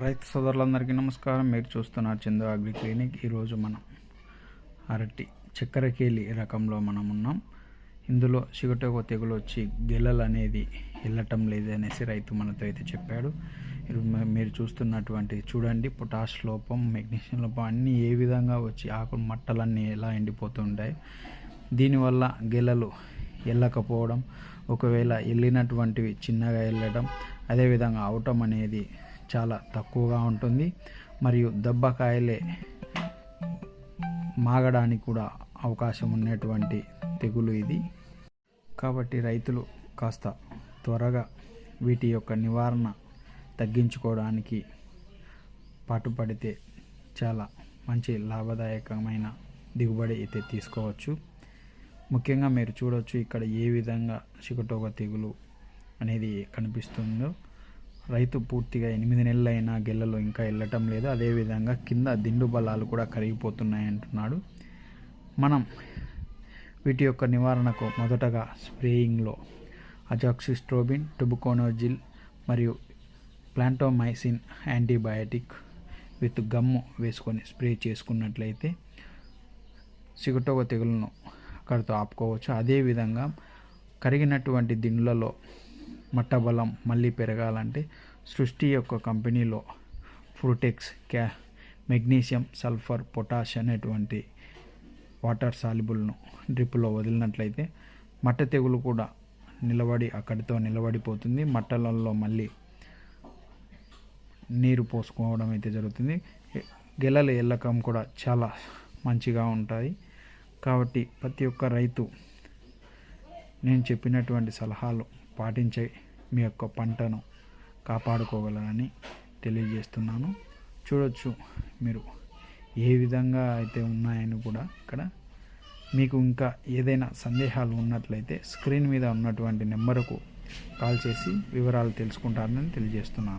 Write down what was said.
రైతు సోదరులందరికీ నమస్కారం. మీరు చూస్తున్నారు చందు అగ్రి క్లినిక్. ఈరోజు మనం అరటి చక్కెరకేళి రకంలో మనం ఉన్నాం. ఇందులో చిగుటకు తెగులు వచ్చి గెలలు అనేది వెళ్ళటం లేదనేసి రైతు మనతో అయితే చెప్పాడు. మీరు చూస్తున్నటువంటి చూడండి, పొటాష్ లోపం, మెగ్నీషియం లోపం అన్నీ ఏ విధంగా వచ్చి ఆకులు మట్టలన్నీ ఎలా ఎండిపోతుంటాయి. దీనివల్ల గెలలు వెళ్ళకపోవడం, ఒకవేళ వెళ్ళినటువంటివి చిన్నగా వెళ్ళడం, అదేవిధంగా అవటం అనేది చాలా తక్కువగా ఉంటుంది. మరియు దెబ్బకాయలే మాగడానికి కూడా అవకాశం ఉన్నటువంటి తెగులు ఇది. కాబట్టి రైతులు కాస్త త్వరగా వీటి యొక్క నివారణ తగ్గించుకోవడానికి పాటుపడితే చాలా మంచి లాభదాయకమైన దిగుబడి అయితే తీసుకోవచ్చు. ముఖ్యంగా మీరు చూడవచ్చు ఇక్కడ ఏ విధంగా చిగుటోక తెగులు అనేది కనిపిస్తుందో. రైతు పూర్తిగా 8 నెలలైనా గెలలో ఇంకా వెళ్ళటం లేదు. అదేవిధంగా కింద దిండు బలాలు కూడా కరిగిపోతున్నాయి అంటున్నాడు. మనం వీటి యొక్క నివారణకు మొదటగా స్ప్రేయింగ్లో అజాక్సిస్ట్రోబిన్, టుబుకోనోజిల్ మరియు ప్లాంటోమైసిన్ యాంటీబయాటిక్ విత్ గమ్ము వేసుకొని స్ప్రే చేసుకున్నట్లయితే చిగుటోక తెగులను అక్కడితో ఆపుకోవచ్చు. అదేవిధంగా కరిగినటువంటి దిండ్లలో మట్టబలం మళ్ళీ పెరగాలంటే సృష్టి యొక్క కంపెనీలో ఫ్రూటెక్స్, మెగ్నీషియం, సల్ఫర్, పొటాష్ అనేటువంటి వాటర్ సాల్యుబుల్ను డ్రిప్లో వదిలినట్లయితే మట్ట తెగులు కూడా అక్కడితో నిలబడిపోతుంది. మట్టలలో మళ్ళీ నీరు పోసుకోవడం అయితే జరుగుతుంది. గెలల ఎల్లకం కూడా చాలా మంచిగా ఉంటాయి. కాబట్టి ప్రతి ఒక్క రైతు నేను చెప్పినటువంటి సలహాలు పాటించే మీ యొక్క పంటను కాపాడుకోగలరని తెలియజేస్తున్నాను. చూడొచ్చు మీరు ఏ విధంగా అయితే ఉన్నాయని కూడా ఇక్కడ. మీకు ఇంకా ఏదైనా సందేహాలు ఉన్నట్లయితే స్క్రీన్ మీద ఉన్నటువంటి నెంబరుకు కాల్ చేసి వివరాలు తెలుసుకుంటారని తెలియజేస్తున్నాను.